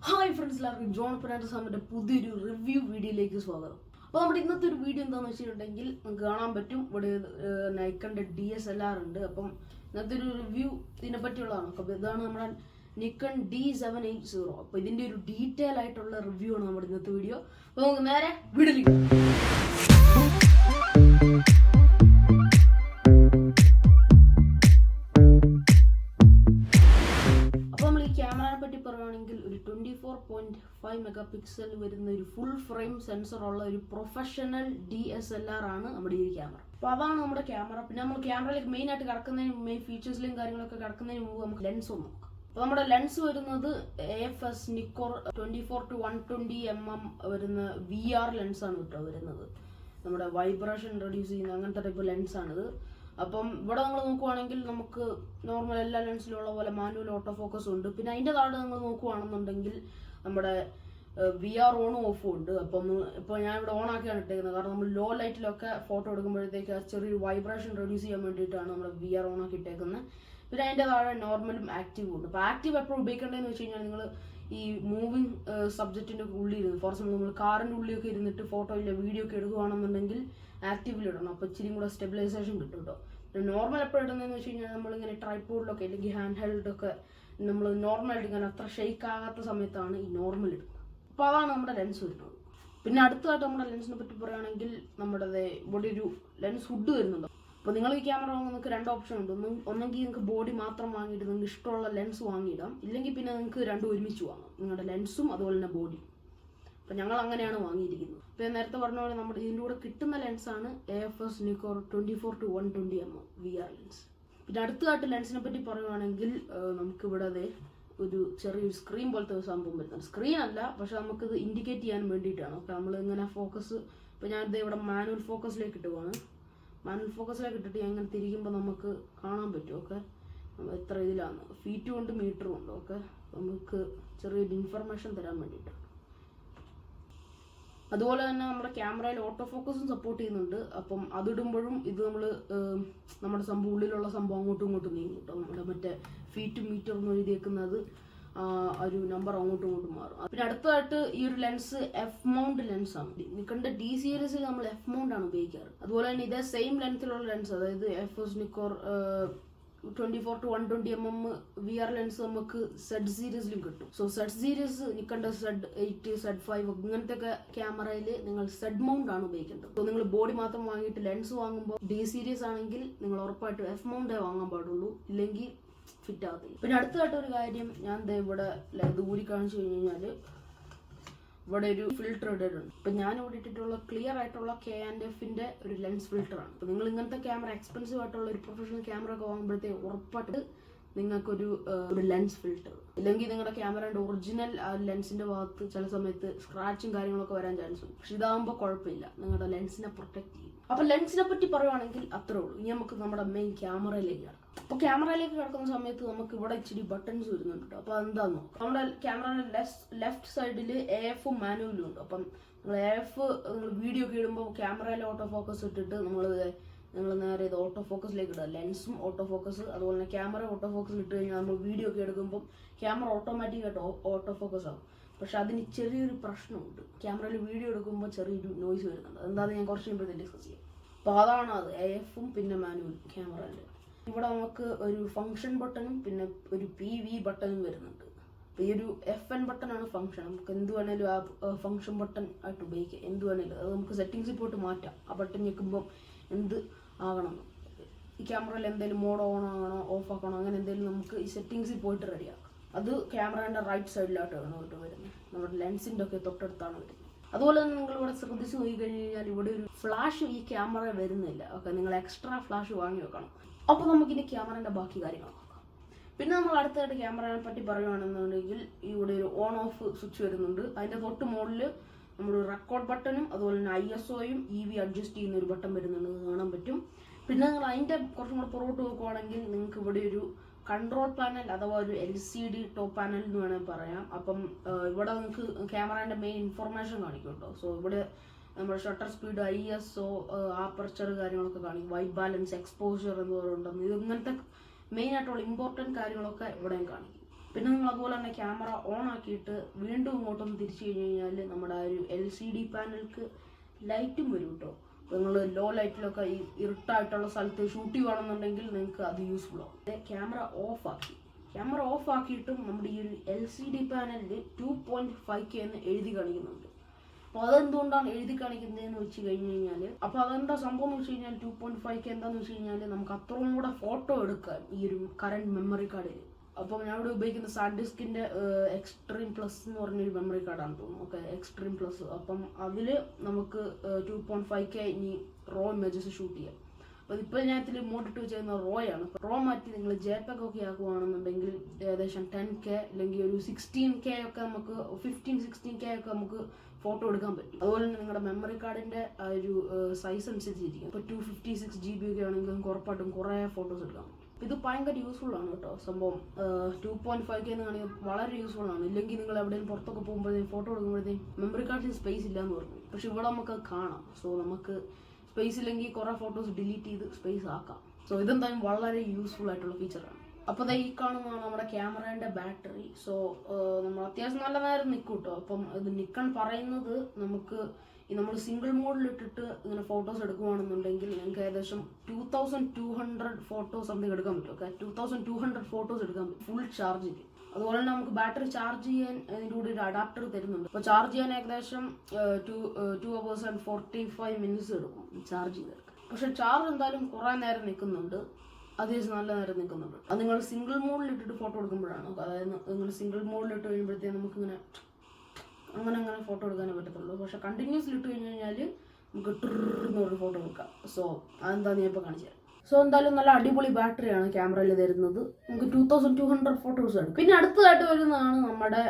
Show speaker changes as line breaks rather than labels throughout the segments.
Hi friends, എല്ലാവർക്കും John പെനാറ്റസാമിന്റെ പുതിയൊരു review വീഡിയോയിലേക്ക് സ്വാഗതം. അപ്പോൾ നമ്മുടെ ഇന്നത്തെ ഒരു വീഡിയോ എന്താണെന്ന് വെച്ചിട്ടുണ്ടെങ്കിൽ നമുക്ക് കാണാൻ പറ്റും ഇവിടെ നൈക്കന്റെ DSLR ഉണ്ട്. അപ്പം ഇന്നത്തെ ഒരു റിവ്യൂ ഇതിനെ പറ്റിയുള്ളതാണ്. അപ്പോൾ ഇതാണ് നമ്മുടെ നിക്കൺ D780. അപ്പോൾ ഇതിന്റെ ഒരു ഡീറ്റെയിൽ ആയിട്ടുള്ള റിവ്യൂ ആണ് നമ്മുടെ ഇന്നത്തെ വീഡിയോ. അപ്പോൾ നമുക്ക് നേരെ വീഡിയോയിലേക്ക്. ഒരു 24.5 മെഗാ പിക്സൽ വരുന്ന ഒരു ഫുൾ ഫ്രെയിം സെൻസർ ഉള്ള ഒരു പ്രൊഫഷണൽ DSLR ആണ് നമ്മുടെ ഈ ക്യാമറ. അപ്പോൾ അതാണ് നമ്മുടെ ക്യാമറ. പിന്നെ നമ്മൾ ക്യാമറയിലേക്ക് മെയിൻ ആയിട്ട് കിടക്കുന്നതിന് മെയിൻ ഫീച്ചേഴ്സിലും കാര്യങ്ങളൊക്കെ കിടക്കുന്നതിന് മുമ്പ് നമുക്ക് ലെൻസ് ഒന്ന് നോക്കാം. അപ്പോൾ നമ്മുടെ ലെൻസ് വരുന്നത് AFS നിക്കോൺ 24-120 mm വരുന്ന VR ലെൻസാണ് കേട്ടോ വരുന്നത്. നമ്മുടെ വൈബ്രേഷൻ റെഡ്യൂസ് ചെയ്യുന്ന അങ്ങനത്തെ ടൈപ്പ് ലെൻസാണിത്. അപ്പം ഇവിടെ നിങ്ങൾ നോക്കുവാണെങ്കിൽ നമുക്ക് നോർമൽ എല്ലാ ലെൻസിലുള്ള പോലെ മാനുവൽ ഓട്ടോ ഫോക്കസ് ഉണ്ട്. പിന്നെ അതിൻ്റെ താഴെ നിങ്ങൾ നോക്കുവാണെന്നുണ്ടെങ്കിൽ നമ്മുടെ VR ഓണും ഓഫും ഉണ്ട്. അപ്പം ഇപ്പോൾ ഞാൻ ഇവിടെ ഓൺ ആക്കിയാണ് ഇട്ടേക്കുന്നത്. കാരണം നമ്മൾ ലോ ലൈറ്റിലൊക്കെ ഫോട്ടോ എടുക്കുമ്പോഴത്തേക്ക് ചെറിയൊരു വൈബ്രേഷൻ റെഡ്യൂസ് ചെയ്യാൻ വേണ്ടിയിട്ടാണ് നമ്മൾ VR ഓൺ ആക്കി ഇട്ടേക്കുന്നത്. പിന്നെ അതിൻ്റെ താഴെ നോർമലും ആക്റ്റീവും ഉണ്ട്. അപ്പോൾ ആക്റ്റീവ് എപ്പോഴും ഉപയോഗിക്കേണ്ടതെന്ന് വെച്ച് കഴിഞ്ഞാൽ നിങ്ങൾ ഈ മൂവിങ് സബ്ജക്റ്റിൻ്റെ ഉള്ളിൽ ഇരുന്ന്, ഫോർ എക്സാമ്പിൾ നമ്മൾ കാറിൻ്റെ ഉള്ളിലൊക്കെ ഇരുന്നിട്ട് ഫോട്ടോ ഇല്ല വീഡിയോ ഒക്കെ എടുക്കുകയാണെന്നുണ്ടെങ്കിൽ ആക്റ്റീവിൽ ഇടണം. അപ്പോൾ ഇച്ചിരി കൂടെ സ്റ്റെബിലൈസേഷൻ കിട്ടും കേട്ടോ. നോർമൽ എപ്പോഴും ഇടുന്നതെന്ന് വെച്ച് കഴിഞ്ഞാൽ നമ്മളിങ്ങനെ ട്രൈപോഡിലൊക്കെ അല്ലെങ്കിൽ ഹാൻഡ് ഹെൽഡൊക്കെ നമ്മൾ നോർമലായിട്ട് ഇങ്ങനെ അത്ര ഷെയ്ക്ക് ആകാത്ത സമയത്താണ് ഈ നോർമൽ ഇടുന്നത്. അപ്പോൾ അതാണ് നമ്മുടെ ലെൻസ് വരുന്നത്. പിന്നെ അടുത്തതായിട്ട് നമ്മുടെ ലെൻസിനെ പറ്റി പറയുകയാണെങ്കിൽ നമ്മുടെ ഇവിടെ ഒരു ലെൻസ് ഹുഡ് വരുന്നുണ്ട്. അപ്പോൾ നിങ്ങൾ ഈ ക്യാമറ വാങ്ങുമ്പോൾ നിങ്ങൾക്ക് രണ്ട് ഓപ്ഷൻ ഉണ്ട്. ഒന്നെങ്കിൽ നിങ്ങൾക്ക് ബോഡി മാത്രം വാങ്ങിയിട്ട് നിങ്ങൾക്ക് ഇഷ്ടമുള്ള ലെൻസ് വാങ്ങിയിടാം, ഇല്ലെങ്കിൽ പിന്നെ നിങ്ങൾക്ക് രണ്ടും ഒരുമിച്ച് വാങ്ങാം, നിങ്ങളുടെ ലെൻസും അതുപോലെ തന്നെ ബോഡി. അപ്പം ഞങ്ങൾ അങ്ങനെയാണ് വാങ്ങിയിരിക്കുന്നത്. ഇപ്പോൾ ഞാൻ നേരത്തെ പറഞ്ഞ പോലെ നമ്മുടെ ഇതിൻ്റെ കൂടെ കിട്ടുന്ന ലെൻസാണ് AFS Nikon 24-120 mm VR lens. പിന്നെ അടുത്തതായിട്ട് ലെൻസിനെ പറ്റി പറയുകയാണെങ്കിൽ നമുക്കിവിടെ ഒരു ചെറിയൊരു സ്ക്രീൻ പോലത്തെ ഒരു സംഭവം വരുന്നുണ്ട്. സ്ക്രീൻ അല്ല, പക്ഷെ നമുക്കിത് ഇൻഡിക്കേറ്റ് ചെയ്യാൻ വേണ്ടിയിട്ടാണ്. അപ്പോൾ നമ്മൾ ഇങ്ങനെ ഫോക്കസ്, ഇപ്പോൾ ഞാനിത് ഇവിടെ മാനുവൽ ഫോക്കസിലേക്ക് ഇട്ടുവാണ്. മാനുവൽ ഫോക്കസിലേക്ക് ഇട്ടിട്ട് ഞാൻ ഇങ്ങനെ തിരിക്കുമ്പോൾ നമുക്ക് കാണാൻ പറ്റും ഓക്കെ എത്ര ഇതിലാണ്, ഫീറ്റും ഉണ്ട് മീറ്ററും ഉണ്ട്. ഓക്കെ നമുക്ക് ചെറിയൊരു ഇൻഫർമേഷൻ തരാൻ വേണ്ടിയിട്ടാണ്. അതുപോലെ തന്നെ നമ്മുടെ ക്യാമറയിൽ ഓട്ടോ ഫോക്കസും സപ്പോർട്ട് ചെയ്യുന്നുണ്ട്. അപ്പം അതിടുമ്പോഴും ഇത് നമ്മുടെ സംഭവം ഉള്ളിലുള്ള സംഭവം അങ്ങോട്ടും ഇങ്ങോട്ടും നീങ്ങും കേട്ടോ. നമ്മുടെ മറ്റേ ഫീറ്റും മീറ്ററും എഴുതിയേക്കുന്നത് ഒരു നമ്പർ അങ്ങോട്ടും ഇങ്ങോട്ടും മാറും. പിന്നെ അടുത്തതായിട്ട് ഈ ഒരു ലെൻസ് F മൗണ്ട് ലെൻസ് ആണ്. നിക്കോണിന്റെ D സീരീസിൽ നമ്മൾ F മൗണ്ട് ആണ് ഉപയോഗിക്കാറ്. അതുപോലെ തന്നെ ഇതേ സെയിം ലെൻത്തിലുള്ള ലെൻസ്, അതായത് AFS Nikon 24-120 mm VR lens നമുക്ക് Z സീരീസിലും കിട്ടും. So Z series നിക്കോണിന്റെ Z8, Z5 ഇങ്ങനത്തെ ഒക്കെ ക്യാമറയിൽ നിങ്ങൾ Z മൗണ്ട് ആണ് ഉപയോഗിക്കേണ്ടത്. സോ നിങ്ങൾ ബോഡി മാത്രം വാങ്ങിയിട്ട് ലെൻസ് വാങ്ങുമ്പോൾ D സീരീസ് ആണെങ്കിൽ നിങ്ങൾ ഉറപ്പായിട്ട് F മൗണ്ടേ വാങ്ങാൻ പാടുള്ളൂ, ഇല്ലെങ്കിൽ ഫിറ്റ് ആകത്തില്ല. പിന്നെ അടുത്തതായിട്ട് ഒരു കാര്യം, ഞാൻ ഇവിടെ ഇത് ഊരി കാണിച്ചു കഴിഞ്ഞാൽ ഇവിടെ ഒരു ഫിൽറ്റർ ഇട്ടിട്ടുണ്ട്. ഇപ്പം ഞാൻ ഇവിടെ ഇട്ടിട്ടുള്ള ക്ലിയർ ആയിട്ടുള്ള KF-ന്റെ ഒരു ലെൻസ് ഫിൽറ്ററാണ്. അപ്പോൾ നിങ്ങൾ ഇങ്ങനത്തെ ക്യാമറ എക്സ്പെൻസീവ് ആയിട്ടുള്ള ഒരു പ്രൊഫഷണൽ ക്യാമറ ഒക്കെ വാങ്ങുമ്പോഴത്തേക്ക് ഉറപ്പായിട്ട് നിങ്ങൾക്കൊരു ലെൻസ് ഫിൽറ്റർ, ഇല്ലെങ്കിൽ നിങ്ങളുടെ ക്യാമറയുടെ ഒറിജിനൽ ലെൻസിന്റെ ഭാഗത്ത് ചില സമയത്ത് സ്ക്രാച്ചും കാര്യങ്ങളൊക്കെ വരാൻ ചാൻസ് ഉണ്ട്. പക്ഷെ ഇതാകുമ്പോൾ കുഴപ്പമില്ല, നിങ്ങളുടെ ലെൻസിനെ പ്രൊട്ടക്ട് ചെയ്യും. അപ്പോൾ ലെൻസിനെ പറ്റി പറയുവാണെങ്കിൽ അത്രേ ഉള്ളൂ. ഇനി നമുക്ക് നമ്മുടെ മെയിൻ ക്യാമറയിലേക്ക് കിടക്കാം. അപ്പോൾ ക്യാമറയിലേക്ക് കിടക്കുന്ന സമയത്ത് നമുക്ക് ഇച്ചിരി ബട്ടൺസ് വരുന്നുണ്ട്. അപ്പോൾ അതെന്താണെന്ന് നോക്കാം. നമ്മുടെ ക്യാമറയുടെ ലെഫ്റ്റ് സൈഡിൽ AF മാനുവലും ഉണ്ട്. അപ്പം നിങ്ങൾ AF നിങ്ങൾ വീഡിയോ ഒക്കെ ഇടുമ്പോൾ ക്യാമറയിൽ ഓട്ടോ ഫോക്കസ് ഇട്ടിട്ട് നിങ്ങൾ നേരെ ഇത് ഓട്ടോ ഫോക്കസിലേക്ക് ഇടുക. ലെൻസും ഓട്ടോ ഫോക്കസ്, അതുപോലെ തന്നെ ക്യാമറ ഓട്ടോ ഫോക്കസിൽ ഇട്ട് കഴിഞ്ഞാൽ നമ്മൾ വീഡിയോ ഒക്കെ എടുക്കുമ്പോൾ ക്യാമറ ഓട്ടോമാറ്റിക്കായിട്ട് ഓട്ടോ ഫോക്കസ് ആകും. പക്ഷെ അതിന് ചെറിയൊരു പ്രശ്നമുണ്ട്. ക്യാമറയിൽ വീഡിയോ എടുക്കുമ്പോൾ ചെറിയൊരു നോയ്സ് വരുന്നുണ്ട്. എന്താണെന്ന് ഞാൻ കുറച്ച് കഴിയുമ്പോൾ ഡിസ്കസ് ചെയ്യാം. അപ്പോൾ അതാണ് അത് AF പിന്നെ മാനുവൽ ക്യാമറയിൽ. ഇവിടെ നമുക്ക് ഒരു ഫംഗ്ഷൻ ബട്ടണും പിന്നെ ഒരു PV ബട്ടണും വരുന്നുണ്ട്. അപ്പോൾ ഈ ഒരു FN ബട്ടണാണ് ഫംഗ്ഷൻ. നമുക്ക് എന്ത് വേണേലും ആ ഫംഗ്ഷൻ ബട്ടൺ ആയിട്ട് ഉപയോഗിക്കാം. എന്ത് വേണേലും അത് നമുക്ക് സെറ്റിങ്സിൽ പോയിട്ട് മാറ്റാം. ആ ബട്ടൺ ഞെക്കുമ്പോൾ എന്ത് ആകണം, ഈ ക്യാമറയിൽ എന്തെങ്കിലും മോഡ് ഓൺ ആകണോ ഓഫ് ആക്കണോ അങ്ങനെ എന്തെങ്കിലും നമുക്ക് ഈ സെറ്റിങ്സിൽ പോയിട്ട് റെഡിയാക്കാം. അത് ക്യാമറേൻ്റെ റൈറ്റ് സൈഡിലായിട്ടാണ് വരുന്നത്. നമ്മുടെ ലെൻസിൻ്റെ ഒക്കെ തൊട്ടടുത്താണ് വരുന്നത്. അതുപോലെ തന്നെ നിങ്ങൾ ഇവിടെ ശ്രദ്ധിച്ച് നോക്കി കഴിഞ്ഞ് കഴിഞ്ഞാൽ ഇവിടെ ഒരു ഫ്ലാഷ് ഈ ക്യാമറ വരുന്നില്ല. ഓക്കെ, നിങ്ങൾ എക്സ്ട്രാ ഫ്ലാഷ് വാങ്ങി വെക്കണം. അപ്പോൾ നമുക്കിനി ക്യാമറേൻ്റെ ബാക്കി കാര്യങ്ങൾ നോക്കാം. പിന്നെ നമ്മൾ അടുത്തായിട്ട് ക്യാമറയെ പറ്റി പറയുകയാണെന്നുണ്ടെങ്കിൽ ഇവിടെ ഒരു ഓൺ ഓഫ് സ്വിച്ച് വരുന്നുണ്ട്. അതിൻ്റെ തൊട്ട് മുകളിൽ നമ്മുടെ റെക്കോർഡ് ബട്ടണും അതുപോലെ തന്നെ ISOയും EV അഡ്ജസ്റ്റ് ചെയ്യുന്ന ഒരു ബട്ടൺ വരുന്നുണ്ട്, കാണാൻ പറ്റും. പിന്നെ നിങ്ങൾ അതിൻ്റെ കുറച്ചും കൂടെ പുറകോട്ട് നോക്കുവാണെങ്കിൽ നിങ്ങൾക്ക് ഇവിടെ ഒരു കൺട്രോൾ പാനൽ അഥവാ ഒരു LCD ടോപ്പ് പാനൽ എന്ന് വേണമെങ്കിൽ പറയാം. അപ്പം ഇവിടെ നിങ്ങൾക്ക് ക്യാമറേൻ്റെ മെയിൻ ഇൻഫർമേഷൻ കാണിക്കും കേട്ടോ. സോ ഇവിടെ നമ്മുടെ ഷട്ടർ സ്പീഡ്, ISO, ആപ്പർച്ചർ കാര്യങ്ങളൊക്കെ കാണിക്കും. വൈറ്റ് ബാലൻസ്, എക്സ്പോഷർ എന്ന് പറയുന്നുണ്ടെന്ന്, ഇത് ഇങ്ങനത്തെ മെയിൻ ആയിട്ടുള്ള ഇമ്പോർട്ടൻറ്റ് കാര്യങ്ങളൊക്കെ ഇവിടെയും കാണിക്കും. പിന്നെ നിങ്ങൾ അതുപോലെ തന്നെ ക്യാമറ ഓൺ ആക്കിയിട്ട് വീണ്ടും ഇങ്ങോട്ടൊന്ന് തിരിച്ചു കഴിഞ്ഞ് കഴിഞ്ഞാൽ നമ്മുടെ ആ ഒരു LCD പാനൽക്ക് ലൈറ്റും വരും കേട്ടോ. നിങ്ങൾ ലോ ലൈറ്റിലൊക്കെ ഈ ഇരുട്ടായിട്ടുള്ള സ്ഥലത്ത് ഷൂട്ട് ചെയ്യുകയാണെന്നുണ്ടെങ്കിൽ നിങ്ങൾക്ക് അത് യൂസ്ഫുൾ ആവും. ക്യാമറ ഓഫ് ആക്കിയിട്ടും നമ്മുടെ ഈ ഒരു LCD പാനലിൽ 2.5K എന്ന് എഴുതി കാണിക്കുന്നുണ്ട്. അപ്പോൾ അതെന്തുകൊണ്ടാണ് എഴുതി കാണിക്കുന്നതെന്ന് വെച്ച് കഴിഞ്ഞ് കഴിഞ്ഞാൽ, അപ്പോൾ അതെന്താ സംഭവം എന്ന് വെച്ച് കഴിഞ്ഞാൽ 2.5K എന്താണെന്ന് വെച്ച് കഴിഞ്ഞാൽ നമുക്ക് അത്രയും കൂടെ ഫോട്ടോ എടുക്കാം ഈ ഒരു കറണ്ട് മെമ്മറി കാർഡിൽ. അപ്പം ഞാനിവിടെ ഉപയോഗിക്കുന്ന സാൻഡിസ്കിൻ്റെ എക്സ്ട്രീം പ്ലസ് എന്ന് പറഞ്ഞൊരു മെമ്മറി കാർഡാണ് തോന്നുന്നു. Okay, extreme plus. അപ്പം അതിൽ നമുക്ക് 2.5K ഇനി റോ ഇമേജസ് ഷൂട്ട് ചെയ്യാം. അപ്പോൾ ഇപ്പോൾ ഞാൻ ഇതിൽ മോഡിട്ട് വെച്ചിരുന്ന റോയാണ്. റോ മാറ്റി നിങ്ങൾ JPEG ഒക്കെ ആക്കുകയാണെന്നുണ്ടെങ്കിൽ ഏകദേശം 10K അല്ലെങ്കിൽ ഒരു 16K ഒക്കെ നമുക്ക് 15-16K ഒക്കെ നമുക്ക് ഫോട്ടോ എടുക്കാൻ പറ്റും. അതുപോലെ തന്നെ നിങ്ങളുടെ മെമ്മറി കാർഡിൻ്റെ ആ ഒരു സൈസ് അനുസരിച്ചിരിക്കും. ഇപ്പോൾ 256 GB ഒക്കെ ആണെങ്കിൽ നമുക്ക് ഉറപ്പായിട്ടും കുറേ ഫോട്ടോസ് എടുക്കാം. ഇത് ഭയങ്കര യൂസ്ഫുൾ ആണ് കേട്ടോ സംഭവം. 2.5K എന്ന് കാണിക്കാൻ വളരെ യൂസ്ഫുൾ ആണ്. ഇല്ലെങ്കിൽ നിങ്ങൾ എവിടെയും പുറത്തൊക്കെ പോകുമ്പോഴത്തേക്കും ഫോട്ടോ എടുക്കുമ്പോഴത്തേക്കും മെമ്മറി കാർഡിന് സ്പേസ് ഇല്ല എന്ന് പറഞ്ഞു. പക്ഷെ ഇവിടെ നമുക്ക് കാണാം. സോ നമുക്ക് സ്പേസ് ഇല്ലെങ്കിൽ കുറേ ഫോട്ടോസ് ഡിലീറ്റ് ചെയ്ത് സ്പേസ് ആക്കാം. സോ ഇതെന്തായാലും വളരെ യൂസ്ഫുൾ ആയിട്ടുള്ള ഫീച്ചറാണ്. അപ്പോൾ ഈ കാണുന്നതാണ് നമ്മുടെ ക്യാമറേൻ്റെ ബാറ്ററി. സോ നമ്മൾ അത്യാവശ്യം നല്ല നേരം നിൽക്കും കേട്ടോ. അപ്പം ഇത് നിൽക്കാൻ പറയുന്നത് നമുക്ക് നമ്മൾ സിംഗിൾ മോഡിലിട്ടിട്ട് ഇങ്ങനെ ഫോട്ടോസ് എടുക്കുകയാണെന്നുണ്ടെങ്കിൽ നിങ്ങൾക്ക് ഏകദേശം 2200 ഫോട്ടോസ് സംതിങ് എടുക്കാൻ പറ്റും. ഓക്കെ, 2200 ഫോട്ടോസ് എടുക്കാൻ പറ്റും ഫുൾ ചാർജിൽ. അതുപോലെ തന്നെ നമുക്ക് ബാറ്ററി ചാർജ് ചെയ്യാൻ അതിൻ്റെ കൂടെ ഒരു അഡാപ്റ്റർ തരുന്നുണ്ട്. അപ്പോൾ ചാർജ് ചെയ്യാൻ ഏകദേശം 2 hours and 45 minutes എടുക്കും ചാർജ് ചെയ്തെടുക്കാൻ. പക്ഷെ ചാർജ് എന്തായാലും കുറേ നേരം നിൽക്കുന്നുണ്ട്, അത്യാവശ്യം നല്ല നേരം നിൽക്കുന്നുണ്ട്. അത് നിങ്ങൾ സിംഗിൾ മോഡിലിട്ടിട്ട് ഫോട്ടോ എടുക്കുമ്പോഴാണ്. അതായത് നിങ്ങൾ സിംഗിൾ മോഡിലിട്ട് കഴിയുമ്പോഴത്തേക്കും നമുക്കിങ്ങനെ അങ്ങനെ ഫോട്ടോ എടുക്കാനേ പറ്റത്തുള്ളൂ. പക്ഷെ കണ്ടിന്യൂസ്ലി ഇട്ട് കഴിഞ്ഞ് കഴിഞ്ഞാൽ നമുക്ക് ട്രിന്ന് ഒരു ഫോട്ടോ എടുക്കാം. സോ അതെന്താണെന്ന് ഞാൻ ഇപ്പോൾ കാണിച്ചു തരാം. സോ എന്തായാലും നല്ല അടിപൊളി ബാറ്ററിയാണ് ക്യാമറയിൽ തരുന്നത്. നമുക്ക് 2200 ഫോട്ടോസ് എടുക്കും. പിന്നെ അടുത്തതായിട്ട് വരുന്നതാണ് നമ്മുടെ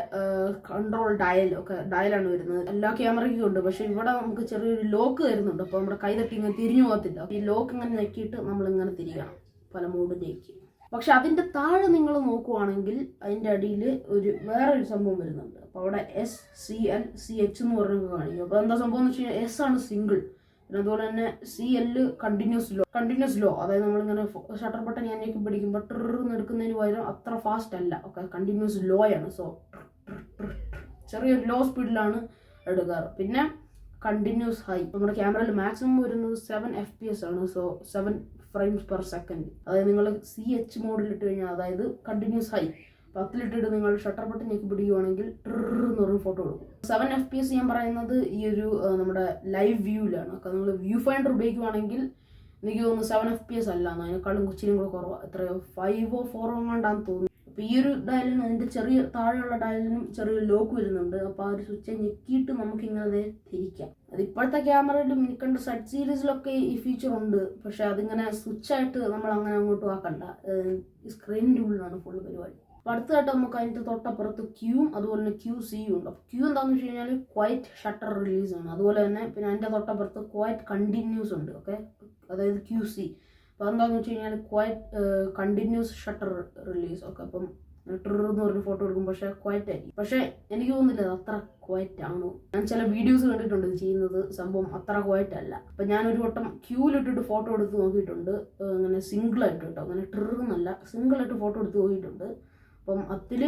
കൺട്രോൾ ഡയൽ. ഒക്കെ ഡയലാണ് വരുന്നത്. എല്ലാ ക്യാമറയ്ക്കും ഉണ്ട്. പക്ഷെ ഇവിടെ നമുക്ക് ചെറിയൊരു ലോക്ക് തരുന്നുണ്ട്. അപ്പോൾ നമ്മുടെ കൈ തട്ടി ഇങ്ങനെ തിരിഞ്ഞു പോകത്തില്ല. ഈ ലോക്ക് ഇങ്ങനെ ഞെക്കിയിട്ട് നമ്മളിങ്ങനെ തിരിയണം പല മോഡിലേക്ക്. പക്ഷെ അതിൻ്റെ താഴെ നിങ്ങൾ നോക്കുവാണെങ്കിൽ അതിൻ്റെ അടിയിൽ വേറൊരു സംഭവം വരുന്നുണ്ട്. അപ്പോൾ അവിടെ SCL CH എന്ന് പറഞ്ഞൊക്കെ കാണിക്കും. അപ്പോൾ എന്താ സംഭവം എന്ന് വെച്ച് കഴിഞ്ഞാൽ S ആണ് സിംഗിൾ, പിന്നെ അതുപോലെ തന്നെ CL കണ്ടിന്യൂസ് ലോ. അതായത് നമ്മളിങ്ങനെ ഷട്ടർ ബട്ടൺ ഞാനേക്ക് പിടിക്കുമ്പോൾ ട്രിന്ന് എടുക്കുന്നതിന് പകരം അത്ര ഫാസ്റ്റ് അല്ല. ഓക്കെ, കണ്ടിന്യൂസ് ലോ ആണ്. സോ ചെറിയൊരു ലോ സ്പീഡിലാണ് എടുക്കാറ്. പിന്നെ കണ്ടിന്യൂസ് ഹൈ. നമ്മുടെ ക്യാമറയിൽ മാക്സിമം വരുന്നത് 7 FPS ആണ്. So 7 frames per second. അതായത് നിങ്ങൾ CH മോഡിലിട്ട് കഴിഞ്ഞാൽ, അതായത് കണ്ടിന്യൂസ് ഹൈ 10 നിങ്ങൾ ഷട്ടർ ബട്ടൺ ഞെക്കി പിടിക്കുകയാണെങ്കിൽ ട്രിന്ന് ഒരു ഫോട്ടോ എടുക്കും. 7 FPS ഞാൻ പറയുന്നത് ഈ ഒരു നമ്മുടെ ലൈവ് വ്യൂവിലാണ്. ഒക്കെ നിങ്ങൾ വ്യൂ ഫൈൻഡർ ഉപയോഗിക്കുവാണെങ്കിൽ എനിക്ക് തോന്നുന്നു 7 FPS അല്ല, അതിനേക്കാളും ഇച്ചിരിയും കൂടെ കുറവാണ്. എത്രയോ 5 or 4 എങ്ങാണ്ടാന്ന് തോന്നുന്നു. അപ്പോൾ ഈ ഒരു ഡയലിന് അതിൻ്റെ ചെറിയ താഴെയുള്ള ഡയലിനും ചെറിയ ലോക്ക് വരുന്നുണ്ട്. അപ്പോൾ ആ ഒരു സ്വിച്ച് ഞെക്കിയിട്ട് നമുക്കിങ്ങനെ തിരിക്കാം. അത് ഇപ്പോഴത്തെ ക്യാമറയിൽ നിൽക്കേണ്ട സെറ്റ് സീരീസിലൊക്കെ ഈ ഫീച്ചർ ഉണ്ട്. പക്ഷെ അതിങ്ങനെ സ്വിച്ചായിട്ട് നമ്മൾ അങ്ങനെ അങ്ങോട്ടും ആക്കണ്ട. സ്ക്രീനിൻ്റെ ഉള്ളിലാണ് ഫുൾ പരിപാടി. അപ്പോൾ അടുത്തതായിട്ട് നമുക്ക് അതിൻ്റെ തൊട്ടപ്പുറത്ത് ക്യൂവും അതുപോലെ തന്നെ QCയും ഉണ്ട്. അപ്പോൾ ക്യൂ എന്താണെന്ന് വെച്ച് കഴിഞ്ഞാൽ ക്വൈറ്റ് ഷട്ടർ റിലീസാണ്. അതുപോലെ തന്നെ പിന്നെ അതിൻ്റെ തൊട്ടപ്പുറത്ത് ക്വൈറ്റ് കണ്ടിന്യൂസ് ഉണ്ട്. ഓക്കെ, അതായത് QC. അപ്പോൾ എന്താണെന്ന് വെച്ച് കഴിഞ്ഞാൽ quite continuous shutter release. Okay, അപ്പം ട്രിന്ന് പറഞ്ഞ് ഫോട്ടോ എടുക്കും. പക്ഷേ ക്വൈറ്റ് ആയിരിക്കും. പക്ഷേ എനിക്ക് തോന്നുന്നില്ല അത് അത്ര ക്വൈറ്റ് ആണോ. ഞാൻ ചില വീഡിയോസ് കണ്ടിട്ടുണ്ട് ഇത് ചെയ്യുന്നത്. സംഭവം അത്ര ക്വൈറ്റ് അല്ല. അപ്പം ഞാനൊരു വട്ടം ക്യൂവിലിട്ടിട്ട് ഫോട്ടോ എടുത്ത് നോക്കിയിട്ടുണ്ട്. അങ്ങനെ സിംഗിളായിട്ട് കേട്ടോ, അങ്ങനെ ട്രിന്നല്ല, സിംഗിളായിട്ട് ഫോട്ടോ എടുത്ത് നോക്കിയിട്ടുണ്ട്. അപ്പം അതിൽ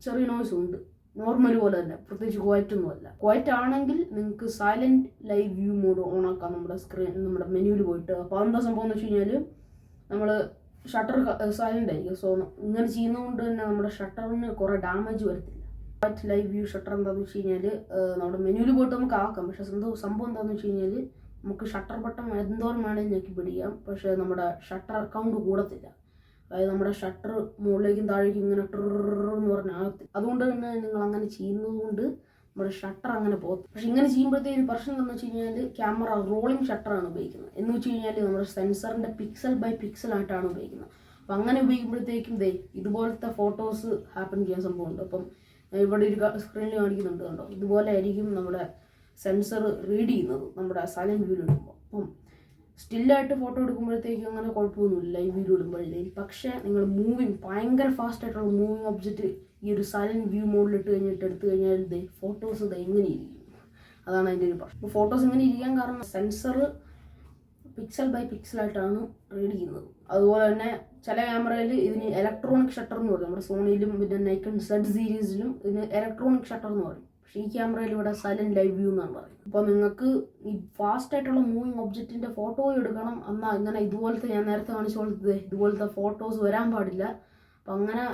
ചെറിയ നോയ്സ് ഉണ്ട്, നോർമൽ പോലെ തന്നെ, പ്രത്യേകിച്ച് ക്വൈറ്റൊന്നും അല്ല. ക്വൈറ്റ് ആണെങ്കിൽ നിങ്ങൾക്ക് silent live view mode on ആക്കാം നമ്മുടെ മെനുവിൽ പോയിട്ട്. അപ്പോൾ എന്താ സംഭവം എന്ന് വെച്ച് കഴിഞ്ഞാൽ നമ്മൾ ഷട്ടർ സൈലൻ്റ് ആയിരിക്കും. സോ ഇങ്ങനെ ചെയ്യുന്നതുകൊണ്ട് തന്നെ നമ്മുടെ ഷട്ടറിന് കുറേ ഡാമേജ് വരത്തില്ല. ക്വൈറ്റ് ലൈവ് വ്യൂ ഷട്ടർ എന്താണെന്ന് വെച്ച് കഴിഞ്ഞാൽ നമ്മുടെ മെനുവിൽ പോയിട്ട് നമുക്ക് ആക്കാം. പക്ഷേ സംഭവം എന്താണെന്ന് വെച്ച് കഴിഞ്ഞാൽ നമുക്ക് ഷട്ടർ ബട്ടൺ എന്തോരം വേണമെങ്കിൽ ഞെക്കി പിടിക്കാം. പക്ഷേ നമ്മുടെ ഷട്ടർ കൗണ്ട് കൂടത്തില്ല. അതായത് നമ്മുടെ ഷട്ടർ മുകളിലേക്കും താഴേക്കും ഇങ്ങനെ ട്രിന്ന് പറഞ്ഞാകത്തില്ല. അതുകൊണ്ട് തന്നെ നിങ്ങൾ അങ്ങനെ ചെയ്യുന്നത് കൊണ്ട് നമ്മുടെ ഷട്ടർ അങ്ങനെ പോകും. പക്ഷെ ഇങ്ങനെ ചെയ്യുമ്പോഴത്തേക്ക് പ്രശ്നം എന്താണെന്ന് വെച്ച് കഴിഞ്ഞാൽ ക്യാമറ റോളിംഗ് ഷട്ടറാണ് ഉപയോഗിക്കുന്നത്. എന്ന് വെച്ച് കഴിഞ്ഞാൽ നമ്മുടെ സെൻസറിൻ്റെ പിക്സൽ ബൈ പിക്സൽ ആയിട്ടാണ് ഉപയോഗിക്കുന്നത്. അപ്പം അങ്ങനെ ഉപയോഗിക്കുമ്പോഴത്തേക്കും ഇതുപോലത്തെ ഫോട്ടോസ് ഹാപ്പൻ ചെയ്യാൻ സംഭവമുണ്ട്. അപ്പം ഇവിടെ ഒരു സ്ക്രീനിൽ കാണിക്കുന്നുണ്ട് കണ്ടോ, ഇതുപോലെ ആയിരിക്കും നമ്മുടെ സെൻസർ റീഡ് ചെയ്യുന്നത് നമ്മുടെ സൈലൻറ്റ് വ്യൂവിൽ ഇടുമ്പോൾ. അപ്പം സ്റ്റില്ലായിട്ട് ഫോട്ടോ എടുക്കുമ്പോഴത്തേക്കും അങ്ങനെ കുഴപ്പമൊന്നുമില്ല ലൈവ് വ്യൂ ഇടുമ്പോഴത്തേക്കും. പക്ഷേ നിങ്ങൾ ഭയങ്കര ഫാസ്റ്റ് ആയിട്ടുള്ള മൂവിങ് ഒബ്ജക്റ്റ് ഈ ഒരു സൈലൻറ്റ് വ്യൂ മോഡിലിട്ട് കഴിഞ്ഞിട്ട് എടുത്തു കഴിഞ്ഞാൽ ഫോട്ടോസ് എങ്ങനെ ഇരിക്കും. അതാണ് അതിൻ്റെ ഒരു പ്രശ്നം. ഫോട്ടോസ് ഇങ്ങനെ ഇരിക്കാൻ കാരണം സെൻസർ പിക്സൽ ബൈ പിക്സലായിട്ടാണ് റീഡ് ചെയ്യുന്നത്. അതുപോലെ തന്നെ ചില ക്യാമറയിൽ ഇതിന് ഇലക്ട്രോണിക് ഷട്ടർ എന്ന് പറയും. നമ്മുടെ സോണിയിലും പിന്നെ നൈക്കൺ സെഡ് സീരീസിലും ഇതിന് ഇലക്ട്രോണിക് ഷട്ടർ എന്ന് പറയും. പക്ഷേ ഈ ക്യാമറയിൽ ഇവിടെ സൈലന്റ് ലൈവ് വ്യൂ എന്നാണ് പറയുന്നത്. അപ്പോൾ നിങ്ങൾക്ക് ഈ ഫാസ്റ്റ് ആയിട്ടുള്ള മൂവിങ് ഒബ്ജക്റ്റിന്റെ ഫോട്ടോ എടുക്കണം എന്നാൽ ഇങ്ങനെ ഇതുപോലത്തെ ഞാൻ നേരത്തെ കാണിച്ച പോലത്തെ ഇതുപോലത്തെ ഫോട്ടോസ് വരാൻ പാടില്ല. അപ്പം അങ്ങനെ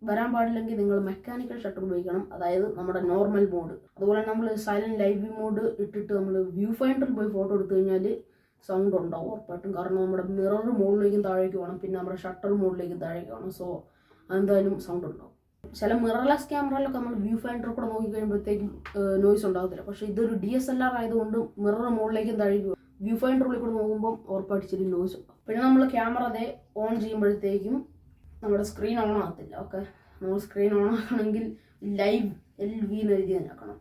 വരാൻ പാടില്ലെങ്കിൽ നിങ്ങൾ മെക്കാനിക്കൽ ഷട്ടർ ഉപയോഗിക്കണം, അതായത് നമ്മുടെ നോർമൽ മോഡ്. അതുപോലെ നമ്മൾ സൈലന്റ് ലൈവ് വ്യൂ മോഡ് ഇട്ടിട്ട് നമ്മൾ വ്യൂ ഫൈൻഡറിൽ പോയി ഫോട്ടോ എടുത്തു കഴിഞ്ഞാൽ സൗണ്ട് ഉണ്ടാവും ഉറപ്പായിട്ടും. കാരണം നമ്മുടെ മിറർ മോഡിലേക്കും താഴേക്ക് വേണം, പിന്നെ നമ്മുടെ ഷട്ടർ മോഡിലേക്കും താഴേക്ക് വേണം. സോ എന്തായാലും സൗണ്ട് ഉണ്ടാവും. ചില മിറർലെസ് ക്യാമറയിലൊക്കെ നമ്മൾ വ്യൂ ഫൈൻഡർ കൂടെ നോക്കി കഴിയുമ്പോഴത്തേക്കും നോയ്സ് ഉണ്ടാകത്തില്ല. പക്ഷേ ഇതൊരു DSLR ആയതുകൊണ്ട് മിറർ മോഡിലേക്കും താഴേക്ക് വ്യൂ ഫൈൻഡറിൽ കൂടെ നോക്കുമ്പോൾ ഉറപ്പായിട്ട് ഇച്ചിരി നോയ്സ് ഉണ്ടാവും. പിന്നെ നമ്മൾ ക്യാമറ അതേ ഓൺ ചെയ്യുമ്പോഴത്തേക്കും നമ്മുടെ സ്ക്രീൻ ഓൺ ആകത്തില്ല. ഓക്കെ, നമ്മൾ സ്ക്രീൻ ഓൺ ആക്കണമെങ്കിൽ ലൈവ് LV എന്ന് എഴുതി ആക്കണം.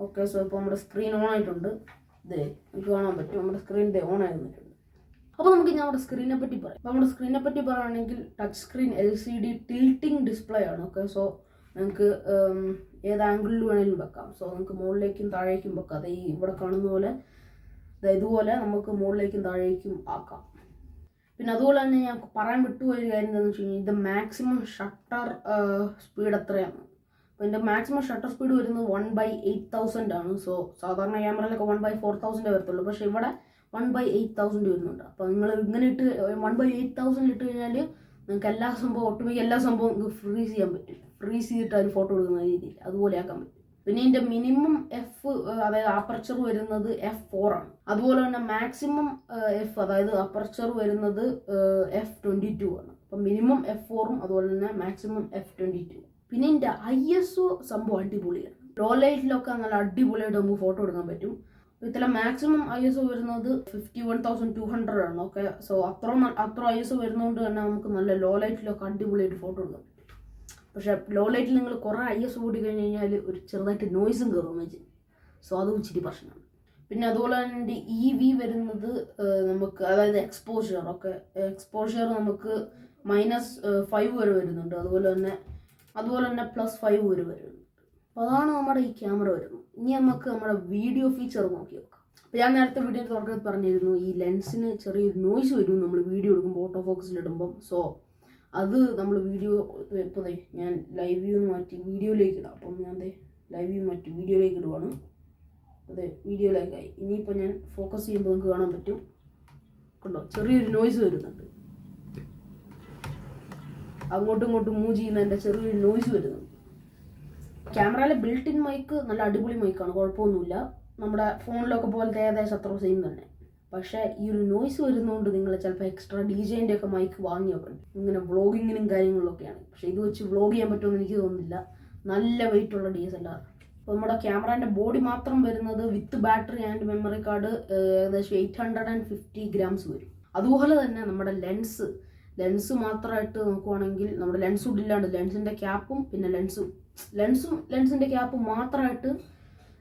ഓക്കെ, സോ ഇപ്പോൾ നമ്മുടെ സ്ക്രീൻ ഓൺ ആയിട്ടുണ്ട്. ഇതേ നമുക്ക് കാണാൻ പറ്റും നമ്മുടെ സ്ക്രീൻ ഓൺ ആയി വന്നിട്ടുണ്ട്. അപ്പോൾ നമുക്ക് ഇനി നമ്മുടെ സ്ക്രീനെ പറ്റി പറയാം. അപ്പോൾ നമ്മുടെ സ്ക്രീനെ പറ്റി പറയുകയാണെങ്കിൽ touch screen LCD tilting display ആണ്. ഓക്കെ, സോ നിങ്ങൾക്ക് ഏത് ആംഗിളിൽ വേണമെങ്കിലും വെക്കാം. സോ നമുക്ക് മുകളിലേക്കും താഴേക്കും വെക്കാം. അത് ഈ ഇവിടെ കാണുന്ന പോലെ ഇതുപോലെ നമുക്ക് മുകളിലേക്കും താഴേക്കും ആക്കാം. പിന്നെ അതുപോലെ തന്നെ ഞാൻ പറയാൻ വിട്ടുപോയൊരു കാര്യം എന്താണെന്ന് വെച്ച് കഴിഞ്ഞാൽ ഇത് മാക്സിമം ഷട്ടർ സ്പീഡ് എത്രയാണ്. അപ്പോൾ ഇതിൻ്റെ മാക്സിമം ഷട്ടർ സ്പീഡ് വരുന്നത് 1/8000 ആണ്. സോ സാധാരണ ക്യാമറയിലൊക്കെ 1/4000 വരത്തുള്ളൂ. പക്ഷേ ഇവിടെ 1/8000 വരുന്നുണ്ട്. അപ്പോൾ നിങ്ങൾ ഇങ്ങനെ ഇട്ട് 1/8000 ഇട്ട് കഴിഞ്ഞാൽ നിങ്ങൾക്ക് എല്ലാ സംഭവം ഒട്ടുമിക്ക എല്ലാ സംഭവം നിങ്ങൾക്ക് ഫ്രീസ് ചെയ്യാൻ പറ്റും. ഫ്രീസ് ചെയ്തിട്ട് അതിൽ ഫോട്ടോ എടുക്കുന്ന രീതിയിൽ അതുപോലെ ആക്കാൻ പറ്റും. പിന്നെ ഇതിൻ്റെ മിനിമം അതായത് അപ്പർച്ചർ വരുന്നത് f4 ആണ്. അതുപോലെ തന്നെ മാക്സിമം അതായത് അപ്പർച്ചർ വരുന്നത് f22 ആണ്. അപ്പം മിനിമം f4ഉം അതുപോലെ തന്നെ മാക്സിമം f22. പിന്നെ ഇതിൻ്റെ ISO സംഭവം അടിപൊളിയാണ്. ലോ ലൈറ്റിലൊക്കെ നല്ല അടിപൊളിയായിട്ട് നമുക്ക് ഫോട്ടോ എടുക്കാൻ പറ്റും. ഇതിലെ മാക്സിമം ISO വരുന്നത് 51,200 ആണ്. ഓക്കെ, സോ അത്ര ISO വരുന്നതുകൊണ്ട് തന്നെ നമുക്ക് നല്ല ലോ ലൈറ്റിലൊക്കെ അടിപൊളിയായിട്ട് ഫോട്ടോ എടുക്കാം. പക്ഷേ ലോ ലൈറ്റിൽ നിങ്ങൾ കുറേ ISO കൂടി കഴിഞ്ഞ് കഴിഞ്ഞാൽ ഒരു ചെറുതായിട്ട് നോയ്സും കയറും ഇമേജ്. സോ അതും ഇച്ചിരി പ്രശ്നമാണ്. പിന്നെ അതുപോലെ തന്നെ EV വരുന്നത് നമുക്ക് അതായത് എക്സ്പോഷർ. ഓക്കെ, എക്സ്പോഷർ നമുക്ക് -5 വരെ വരുന്നുണ്ട്. അതുപോലെ തന്നെ +5 വരെ വരുന്നുണ്ട്. അപ്പോൾ അതാണ് നമ്മുടെ ഈ ക്യാമറ വരുന്നത്. ഇനി നമുക്ക് നമ്മുടെ വീഡിയോ ഫീച്ചർ നോക്കി നോക്കാം. അപ്പോൾ ഞാൻ നേരത്തെ വീഡിയോ തുടക്കത്തിൽ പറഞ്ഞിരുന്നു ഈ ലെൻസിന് ചെറിയൊരു നോയ്സ് വരും നമ്മൾ വീഡിയോ എടുക്കുമ്പോൾ, ഓട്ടോ ഫോക്കസിലിടുമ്പം. സോ അത് നമ്മൾ വീഡിയോ ഇപ്പോൾ ഞാൻ ലൈവ് വ്യൂ മാറ്റി വീഡിയോയിലേക്ക് ഇടാം. അപ്പം ഞാൻ ലൈവ് വ്യൂ മാറ്റി വീഡിയോയിലേക്ക് ഇടുവാണ്. അതെ, വീഡിയോയിലേക്കായി. ഇനിയിപ്പോൾ ഞാൻ ഫോക്കസ് ചെയ്യുമ്പോൾ നമുക്ക് കാണാൻ പറ്റും, കണ്ടോ ചെറിയൊരു നോയ്സ് വരുന്നുണ്ട്. അങ്ങോട്ടും ഇങ്ങോട്ടും മൂവ് ചെയ്യുന്നതിൻ്റെ ചെറിയൊരു നോയ്സ് വരുന്നുണ്ട്. ക്യാമറയിലെ ബിൽറ്റ് ഇൻ മൈക്ക് നല്ല അടിപൊളി മൈക്കാണ്, കുഴപ്പമൊന്നുമില്ല. നമ്മുടെ ഫോണിലൊക്കെ പോലത്തെ ഏകദേശം അത്ര സെയിം തന്നെ. പക്ഷേ ഈ ഒരു നോയ്സ് വരുന്നതുകൊണ്ട് നിങ്ങൾ ചിലപ്പോൾ എക്സ്ട്രാ DJൻ്റെ ഒക്കെ മൈക്ക് വാങ്ങി വെക്കണം, ഇങ്ങനെ വ്ളോഗിങ്ങിനും കാര്യങ്ങളിലൊക്കെയാണ്. പക്ഷേ ഇത് വെച്ച് വ്ളോഗ് ചെയ്യാൻ പറ്റുമെന്ന് എനിക്ക് തോന്നുന്നില്ല. നല്ല വെയിറ്റ് ഉള്ള DSLR. അപ്പോൾ നമ്മുടെ ക്യാമറേൻ്റെ ബോഡി മാത്രം വരുന്നത് വിത്ത് ബാറ്ററി ആൻഡ് മെമ്മറി കാർഡ് ഏകദേശം 850 grams വരും. അതുപോലെ തന്നെ നമ്മുടെ ലെൻസ് മാത്രമായിട്ട് നോക്കുവാണെങ്കിൽ നമ്മുടെ ലെൻസും ഇല്ലാണ്ട് ലെൻസിൻ്റെ ക്യാപ്പും പിന്നെ ലെൻസിൻ്റെ ക്യാപ്പും മാത്രമായിട്ട്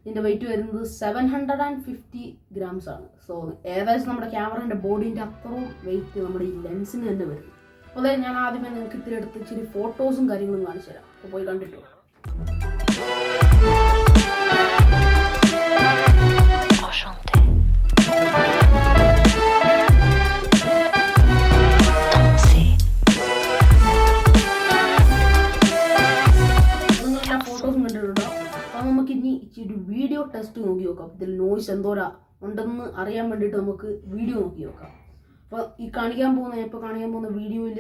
ഇതിൻ്റെ വെയിറ്റ് വരുന്നത് 750 grams ആണ്. സോ ഏകദേശം നമ്മുടെ ക്യാമറേൻ്റെ ബോഡീൻ്റെ അത്രയും വെയിറ്റ് നമ്മുടെ ഈ ലെൻസിന് തന്നെ വരും. അപ്പോൾ ഞാൻ ആദ്യമേ നിങ്ങൾക്ക് ഇത്തിരി എടുത്ത് ഇച്ചിരി ഫോട്ടോസും കാര്യങ്ങളും കാണിച്ചു തരാം. അപ്പോൾ പോയി കണ്ടിട്ടോ. ഫോട്ടോസും കണ്ടിട്ടുണ്ടോ? അപ്പോൾ നമുക്ക് ഇനി ഇച്ചിരി വീഡിയോ ടെസ്റ്റ് നോക്കി നോക്കാം. ഇതിൽ നോയ്സ് എന്തോരാ ഉണ്ടെന്ന് അറിയാൻ വേണ്ടിയിട്ട് നമുക്ക് വീഡിയോ നോക്കി നോക്കാം. അപ്പോൾ കാണിക്കാൻ പോകുന്ന വീഡിയോയിൽ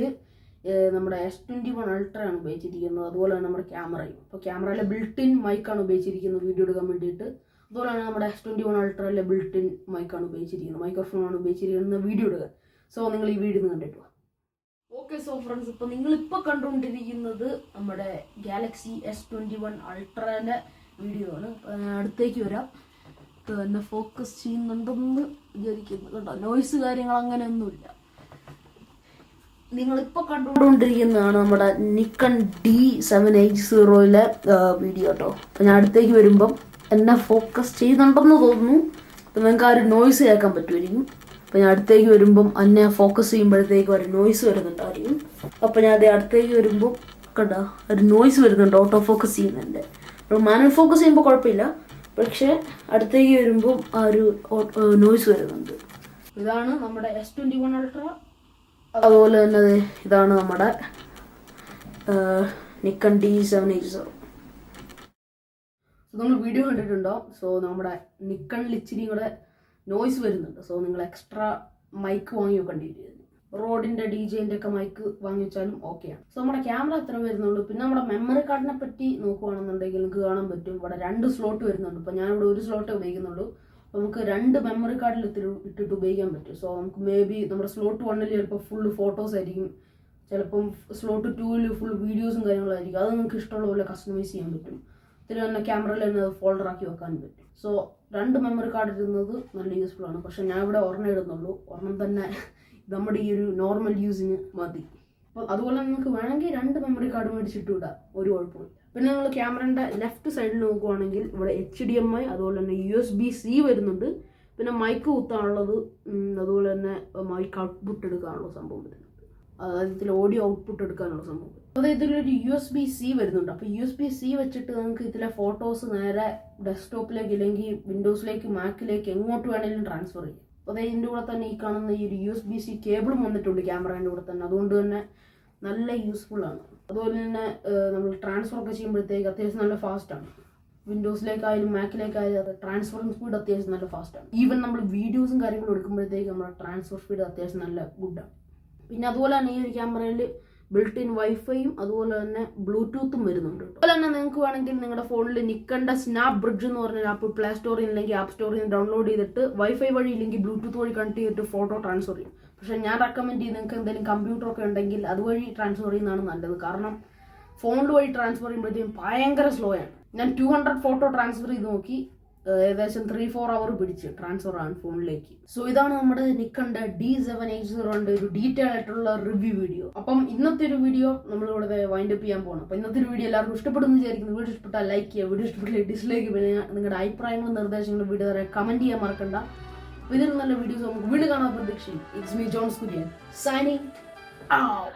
നമ്മുടെ S21 Ultra ആണ് ഉപയോഗിച്ചിരിക്കുന്നത്. അതുപോലെ തന്നെ നമ്മുടെ ക്യാമറയും. അപ്പോൾ ക്യാമറയിലെ ബിൽറ്റ് ഇൻ മൈക്കാണ് ഉപയോഗിച്ചിരിക്കുന്നത് വീഡിയോ എടുക്കാൻ വേണ്ടിയിട്ട്. അതുപോലെ തന്നെ നമ്മുടെ S21 Ultraയിലെ ബിൽറ്റ് ഇൻ മൈക്കാണ് ഉപയോഗിച്ചിരിക്കുന്നത്, മൈക്രോഫോണാണ് ഉപയോഗിച്ചിരിക്കുന്നത് വീഡിയോ എടുക്കാൻ. സോ നിങ്ങൾ ഈ വീഡിയോ കണ്ടിട്ട് വാ. ഓക്കെ, സോ ഫ്രണ്ട്സ്, ഇപ്പോൾ നിങ്ങളിപ്പോൾ കണ്ടുകൊണ്ടിരിക്കുന്നത് നമ്മുടെ ഗാലക്സി S21 Ultraൻ്റെ വീഡിയോ ആണ്. അടുത്തേക്ക് വരാം. എന്നെ ഫോക്കസ് ചെയ്യുന്നുണ്ടെന്ന് വിചാരിക്കുന്നു. കേട്ടോ, നോയ്സ് കാര്യങ്ങൾ അങ്ങനെയൊന്നുമില്ല. നിങ്ങളിപ്പോൾ കണ്ടുകൊണ്ടിരിക്കുന്നതാണ് നമ്മുടെ നിക്കൺ D780 വീഡിയോ കേട്ടോ. അപ്പോൾ ഞാൻ അടുത്തേക്ക് വരുമ്പം എന്നെ ഫോക്കസ് ചെയ്യുന്നുണ്ടെന്ന് തോന്നുന്നു. അപ്പോൾ നിങ്ങൾക്ക് ആ ഒരു നോയ്സ് കേൾക്കാൻ പറ്റുമായിരിക്കും. അപ്പോൾ ഞാൻ അടുത്തേക്ക് വരുമ്പം എന്നെ ഫോക്കസ് ചെയ്യുമ്പോഴത്തേക്കും ഒരു നോയ്സ് വരുന്നുണ്ടായിരിക്കും. അപ്പോൾ ഞാൻ അതേ അടുത്തേക്ക് വരുമ്പോൾ കണ്ടോ ഒരു നോയ്സ് വരുന്നുണ്ട് ഓട്ടോ ഫോക്കസ് ചെയ്യുന്നുണ്ട്. അപ്പോൾ മാനുവൽ ഫോക്കസ് ചെയ്യുമ്പോൾ കുഴപ്പമില്ല, പക്ഷേ അടുത്തേക്ക് വരുമ്പം ആ ഒരു നോയ്സ് വരുന്നുണ്ട്. ഇതാണ് നമ്മുടെ S21 Ultra. അതുപോലെ തന്നെ ഇതാണ് നമ്മുടെ നിക്കൺ D780. നിങ്ങൾ വീഡിയോ കണ്ടിട്ടുണ്ടോ? സോ നമ്മുടെ നിക്കണിൽ ഇച്ചിരി കൂടെ നോയ്സ് വരുന്നുണ്ട്. സോ നിങ്ങൾ എക്സ്ട്രാ മൈക്ക് വാങ്ങി വെക്കേണ്ടിയിരിക്കുന്നു. റോഡിന്റെ DJന്റെ ഒക്കെ മൈക്ക് വാങ്ങി വെച്ചാലും ഓക്കെയാണ്. സോ നമ്മുടെ ക്യാമറ എത്ര വരുന്നുള്ളൂ. പിന്നെ നമ്മുടെ മെമ്മറി കാർഡിനെ പറ്റി നോക്കുകയാണെന്നുണ്ടെങ്കിൽ നിങ്ങൾക്ക് കാണാൻ പറ്റും ഇവിടെ 2 സ്ലോട്ട് വരുന്നുണ്ട്. ഇപ്പൊ ഞാനിവിടെ 1 സ്ലോട്ടേ ഉപയോഗിക്കുന്നുള്ളൂ. അപ്പോൾ നമുക്ക് 2 മെമ്മറി കാർഡിൽ ഇട്ടിട്ട് ഉപയോഗിക്കാൻ പറ്റും. സോ നമുക്ക് മേ ബി നമ്മുടെ സ്ലോട്ട് 1 ചിലപ്പോൾ ഫുള്ള് ഫോട്ടോസ് ആയിരിക്കും, ചിലപ്പം സ്ലോട്ട് 2 ഫുൾ വീഡിയോസും കാര്യങ്ങളായിരിക്കും. അത് നിങ്ങൾക്ക് ഇഷ്ടമുള്ള പോലെ കസ്റ്റമൈസ് ചെയ്യാൻ പറ്റും. ഇതിൽ തന്നെ ക്യാമറയിൽ തന്നെ ഫോൾഡർ ആക്കി വെക്കാൻ പറ്റും. സോ 2 മെമ്മറി കാർഡ് ഇടുന്നത് നല്ല യൂസ്ഫുൾ ആണ്. പക്ഷെ ഞാൻ ഇവിടെ ഒരെണ്ണം ഇടുന്നുള്ളൂ. ഒരെണ്ണം തന്നെ നമ്മുടെ ഈ ഒരു നോർമൽ യൂസിന് മതി. അപ്പോൾ അതുപോലെ നിങ്ങൾക്ക് വേണമെങ്കിൽ 2 മെമ്മറി കാർഡ് മേടിച്ചിട്ട് വിടാം, ഒരു കുഴപ്പമില്ല. പിന്നെ നിങ്ങൾ ക്യാമറയുടെ ലെഫ്റ്റ് സൈഡിൽ നോക്കുവാണെങ്കിൽ ഇവിടെ HDMI അതുപോലെ തന്നെ USB-C വരുന്നുണ്ട്. പിന്നെ മൈക്ക് കുത്താനുള്ളത്, അതുപോലെ തന്നെ മൈക്ക് ഔട്ട്പുട്ട് എടുക്കാനുള്ള സംഭവം വരുന്നുണ്ട്. അതായത് ഇതിൽ ഓഡിയോ ഔട്ട്പുട്ട് എടുക്കാനുള്ള സംഭവം. അതായത് ഇതിലൊരു USB-C വരുന്നുണ്ട്. അപ്പോൾ USB-C വെച്ചിട്ട് നിങ്ങൾക്ക് ഇതിലെ ഫോട്ടോസ് നേരെ ഡെസ്ക്ടോപ്പിലേക്ക് ഇല്ലെങ്കിൽ വിൻഡോസിലേക്ക് മാക്കിലേക്ക് എങ്ങോട്ട് വേണമെങ്കിലും ട്രാൻസ്ഫർ ചെയ്യും. അതായത് ഇതിൻ്റെ കൂടെ തന്നെ ഈ കാണുന്ന ഈ ഒരു USB-C കേബിളും വന്നിട്ടുണ്ട് ക്യാമറേൻ്റെ കൂടെ തന്നെ. അതുകൊണ്ട് തന്നെ നല്ല യൂസ്ഫുൾ ആണ്. അതുപോലെ തന്നെ നമ്മൾ ട്രാൻസ്ഫർ ഒക്കെ ചെയ്യുമ്പോഴത്തേക്ക് അത്യാവശ്യം നല്ല ഫാസ്റ്റാണ്. വിൻഡോസിലേക്കായാലും മാക്കിലേക്കായാലും ട്രാൻസ്ഫറിങ് സ്പീഡ് അത്യാവശ്യം നല്ല ഫാസ്റ്റാണ്. ഈവൻ നമ്മൾ വീഡിയോസും കാര്യങ്ങളും എടുക്കുമ്പോഴത്തേക്ക് നമ്മുടെ ട്രാൻസ്ഫർ സ്പീഡ് അത്യാവശ്യം നല്ല ഗുഡാണ്. പിന്നെ അതുപോലെ തന്നെ ഈ ഒരു ക്യാമറയിൽ ബിൽട്ട് ഇൻ വൈഫൈയും അതുപോലെ തന്നെ ബ്ലൂടൂത്തും വരുന്നുണ്ട്. അതുപോലെ തന്നെ നിങ്ങൾക്ക് വേണമെങ്കിൽ നിങ്ങളുടെ ഫോണിൽ നിക്കണ്ട സ്നാപ്പ് ബ്രിഡ്ജ് എന്ന് പറഞ്ഞ ആപ്പ് പ്ലേ സ്റ്റോറിൽ അല്ലെങ്കിൽ ആപ്പ് സ്റ്റോറിൽ നിന്ന് ഡൗൺലോഡ് ചെയ്തിട്ട് വൈഫൈ വഴി ഇല്ലെങ്കിൽ ബ്ലൂടൂത്ത് വഴി കണക്ട് ചെയ്തിട്ട് ഫോട്ടോ ട്രാൻസ്ഫർ ചെയ്യും. പക്ഷെ ഞാൻ റെക്കമെൻഡ് ചെയ്യും നിങ്ങൾക്ക് എന്തെങ്കിലും കമ്പ്യൂട്ടറൊക്കെ ഉണ്ടെങ്കിൽ അതുവഴി ട്രാൻസ്ഫർ ചെയ്യുന്നതാണ് നല്ലത്. കാരണം ഫോണിൽ വഴി ട്രാൻസ്ഫർ ചെയ്യുമ്പോഴത്തേക്കും ഭയങ്കര സ്ലോ ആണ്. ഞാൻ 200 ഫോട്ടോ ട്രാൻസ്ഫർ ചെയ്ത് നോക്കി, ഏകദേശം 3-4 അവർ പിടിച്ച് ട്രാൻസ്ഫർ ആണ് ഫോണിലേക്ക്. സോ ഇതാണ് നമ്മുടെ നിക്കണ്ട D780 ഒരു ഡീറ്റെയിൽ ആയിട്ടുള്ള റിവ്യൂ വീഡിയോ. അപ്പം ഇന്നത്തെ ഒരു വീഡിയോ നമ്മളിവിടെ വൈൻഡ് അപ്പ് ചെയ്യാൻ പോകണം. അപ്പം ഇന്നത്തെ ഒരു വീഡിയോ എല്ലാവർക്കും ഇഷ്ടപ്പെടുന്നു വിചാരിക്കുന്നു. വീഡിയോ ഇഷ്ടപ്പെട്ടാൽ ലൈക്ക് ചെയ്യുക, വീഡിയോ ഇഷ്ടപ്പെട്ടില്ല ഡിസ്ലൈക്ക്. പിന്നെ നിങ്ങളുടെ അഭിപ്രായങ്ങളും നിർദ്ദേശങ്ങളും വീഡിയോ വരെ കമന്റ് ചെയ്യാൻ മറക്കണ്ട. ഇതിൽ നല്ല വീഡിയോസ് നമുക്ക് വീണ്ടും കാണാൻ പ്രതീക്ഷിക്കും. It's me Johns Kurian signing out.